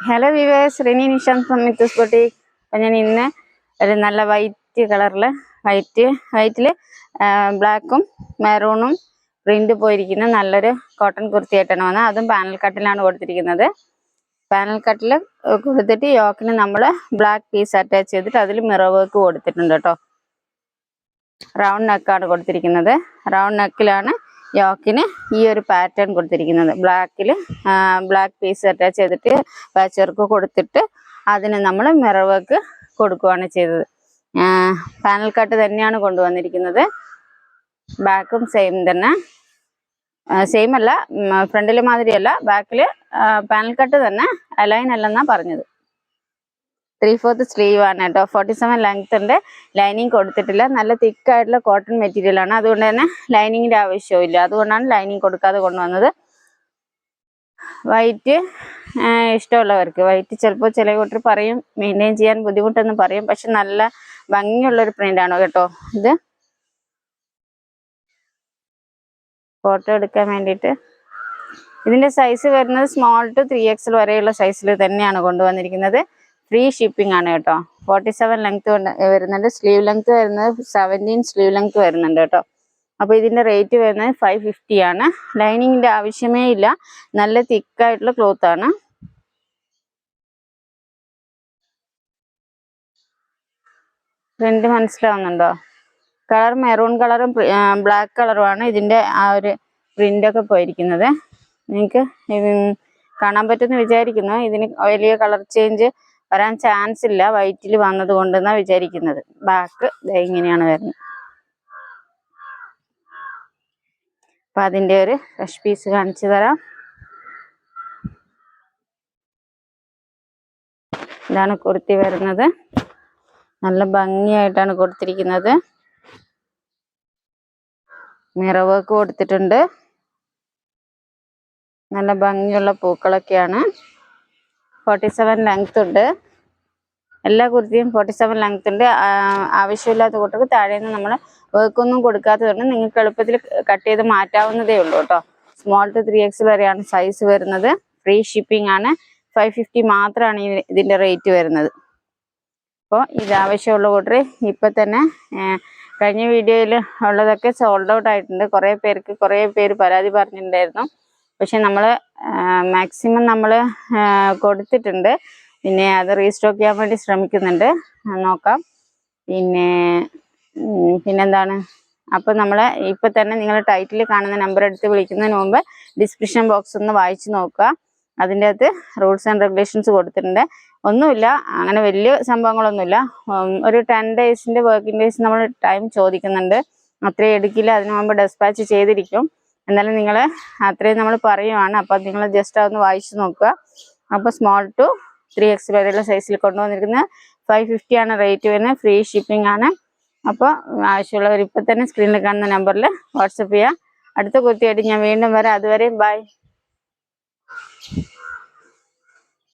Hello viewers, Rini Nishanth from Mithus boutique. അപ്പം ഞാൻ ഇന്ന് ഒരു നല്ല വൈറ്റ് കളറിൽ വൈറ്റിൽ ബ്ലാക്കും മെറൂണും പ്രിന്റ് പോയിരിക്കുന്ന നല്ലൊരു കോട്ടൺ കുർത്തിയായിട്ടാണ് വന്നത്. അതും പാനൽ കട്ടിലാണ് കൊടുത്തിരിക്കുന്നത്. പാനൽ കട്ടിൽ കൊടുത്തിട്ട് യോക്കിന് നമ്മൾ ബ്ലാക്ക് പീസ് അറ്റാച്ച് ചെയ്തിട്ട് അതിൽ മിറർ വർക്ക് കൊടുത്തിട്ടുണ്ട് കേട്ടോ. റൗണ്ട് നെക്കാണ് കൊടുത്തിരിക്കുന്നത്. റൗണ്ട് നെക്കിലാണ് യോക്കിന് ഈ ഒരു പാറ്റേൺ കൊടുത്തിരിക്കുന്നത്. ബ്ലാക്ക് പീസ് അറ്റാച്ച് ചെയ്തിട്ട് പാച്ച് വർക്ക് കൊടുത്തിട്ട് അതിന് നമ്മൾ മിറർ വർക്ക് കൊടുക്കുകയാണ് ചെയ്തത്. പാനൽ കട്ട് തന്നെയാണ് കൊണ്ടുവന്നിരിക്കുന്നത്. ബാക്കും സെയിം തന്നെ, സെയിം അല്ല, ഫ്രണ്ടിൽ മാതിരിയല്ല, ബാക്കിൽ പാനൽ കട്ട് തന്നെ, അലൈൻ അല്ലെന്നാണ് പറഞ്ഞത്. 3/4 സ്ലീവ് ആണ് കേട്ടോ. 47 ലെങ്ത് ഉണ്ട്. ലൈനിങ് കൊടുത്തിട്ടില്ല. നല്ല തിക്കായിട്ടുള്ള കോട്ടൺ മെറ്റീരിയൽ ആണ്. അതുകൊണ്ട് തന്നെ ലൈനിങ്ങിന്റെ ആവശ്യമില്ല. അതുകൊണ്ടാണ് ലൈനിങ് കൊടുക്കാതെ കൊണ്ടുവന്നത്. വൈറ്റ് ഇഷ്ടമുള്ളവർക്ക് വൈറ്റ് ചിലപ്പോൾ ചില കൂട്ടർ പറയും മെയിൻറ്റെയിൻ ചെയ്യാൻ ബുദ്ധിമുട്ടെന്ന് പറയും. പക്ഷെ നല്ല ഭംഗിയുള്ളൊരു പ്രിന്റ് ആണ് കേട്ടോ. ഇത് ഫോട്ടോ എടുക്കാൻ വേണ്ടിയിട്ട് ഇതിന്റെ സൈസ് വരുന്നത് സ്മോൾ ടു 3XL വരെയുള്ള സൈസിൽ തന്നെയാണ് കൊണ്ടുവന്നിരിക്കുന്നത്. ഫ്രീ ഷിപ്പിംഗ് ആണ് കേട്ടോ. 47 ലെങ്ത് വരുന്നുണ്ട്. സ്ലീവ് ലെങ്ത് വരുന്നത് 17 സ്ലീവ് ലെങ്ത് വരുന്നുണ്ട് കേട്ടോ. അപ്പോൾ ഇതിന്റെ റേറ്റ് വരുന്നത് 550 ആണ്. ലൈനിങ്ങിന്റെ ആവശ്യമേ ഇല്ല. നല്ല തിക്കായിട്ടുള്ള ക്ലോത്ത് ആണ്. പ്രിന്റ് മനസ്സിലാവുന്നുണ്ടോ? കളർ മെറൂൺ കളറും ബ്ലാക്ക് കളറുമാണ് ഇതിന്റെ ആ ഒരു പ്രിന്റൊക്കെ പോയിരിക്കുന്നത്. നിങ്ങൾക്ക് കാണാൻ പറ്റുമെന്ന് വിചാരിക്കുന്നു. ഇതിന് വലിയ കളർ ചേഞ്ച് വരാൻ ചാൻസ് ഇല്ല, വൈറ്റിൽ വന്നത് കൊണ്ടെന്നാണ് വിചാരിക്കുന്നത്. ബാക്ക് ഇങ്ങനെയാണ് വരുന്നത്. അപ്പം അതിൻ്റെ ഒരു ഫ്രഷ് പീസ് കാണിച്ചു തരാം. ഇതാണ് കുർത്തി വരുന്നത്. നല്ല ഭംഗിയായിട്ടാണ് കൊടുത്തിരിക്കുന്നത്. മിറർ വർക്ക് കൊടുത്തിട്ടുണ്ട്. നല്ല ഭംഗിയുള്ള പൂക്കളൊക്കെയാണ്. 47 ലെങ്ത് ഉണ്ട്. എല്ലാ കുർത്തിയും 47 ലെങ്ത് ഉണ്ട്. ആവശ്യമില്ലാത്ത കൂട്ടർക്ക് താഴേന്ന് നമ്മൾ വർക്കൊന്നും കൊടുക്കാത്തതുകൊണ്ട് നിങ്ങൾക്ക് എളുപ്പത്തിൽ കട്ട് ചെയ്ത് മാറ്റാവുന്നതേ ഉള്ളൂ കേട്ടോ. സ്മോൾ ടു 3XL വരെയാണ് സൈസ് വരുന്നത്. ഫ്രീ ഷിപ്പിംഗ് ആണ്. 550 മാത്രമാണ് ഇതിന്റെ റേറ്റ് വരുന്നത്. അപ്പോൾ ഇത് ആവശ്യമുള്ള കൂട്ടർ ഇപ്പം തന്നെ, കഴിഞ്ഞ വീഡിയോയിൽ ഉള്ളതൊക്കെ സോൾഡ് ഔട്ട് ആയിട്ടുണ്ട്. കുറേ പേര് പരാതി പറഞ്ഞിട്ടുണ്ടായിരുന്നു. പക്ഷെ നമ്മൾ മാക്സിമം നമ്മൾ കൊടുത്തിട്ടുണ്ട്. പിന്നെ അത് റീസ്റ്റോക്ക് ചെയ്യാൻ വേണ്ടി ശ്രമിക്കുന്നുണ്ട്. നോക്കാം. പിന്നെന്താണ്, അപ്പോൾ നമ്മൾ ഇപ്പം തന്നെ നിങ്ങൾ ടൈറ്റിൽ കാണുന്ന നമ്പർ എടുത്ത് വിളിക്കുന്നതിന് മുമ്പ് ഡിസ്ക്രിപ്ഷൻ ബോക്സ് ഒന്ന് വായിച്ച് നോക്കുക. അതിൻ്റെ അകത്ത് റൂൾസ് ആൻഡ് റെഗുലേഷൻസ് കൊടുത്തിട്ടുണ്ട്. ഒന്നുമില്ല, അങ്ങനെ വലിയ സംഭവങ്ങളൊന്നുമില്ല. ഒരു 10 ഡേയ്സിൻ്റെ വർക്കിംഗ് ഡേയ്സ് നമ്മൾ ടൈം ചോദിക്കുന്നുണ്ട്. അത്രയും എടുക്കില്ല, അതിനു മുമ്പ് ഡെസ്പാച്ച് ചെയ്തിരിക്കും. എന്നാലും നിങ്ങൾ അത്രയും നമ്മൾ പറയുവാണ്. അപ്പോൾ നിങ്ങൾ ജസ്റ്റ് അതൊന്ന് വായിച്ച് നോക്കുക. അപ്പോൾ സ്മോൾ ടു 3XL വരെയുള്ള സൈസിൽ കൊണ്ടുവന്നിരിക്കുന്നത് 550 ആണ് റേറ്റ് വരുന്നത്. ഫ്രീ ഷിപ്പിംഗ് ആണ്. അപ്പോൾ ആവശ്യമുള്ളവർ ഇപ്പം തന്നെ സ്ക്രീനിൽ കാണുന്ന നമ്പറിൽ വാട്സപ്പ് ചെയ്യുക. അടുത്ത കുർത്തിയായിട്ട് ഞാൻ വീണ്ടും വരാം. അതുവരെ ബൈ.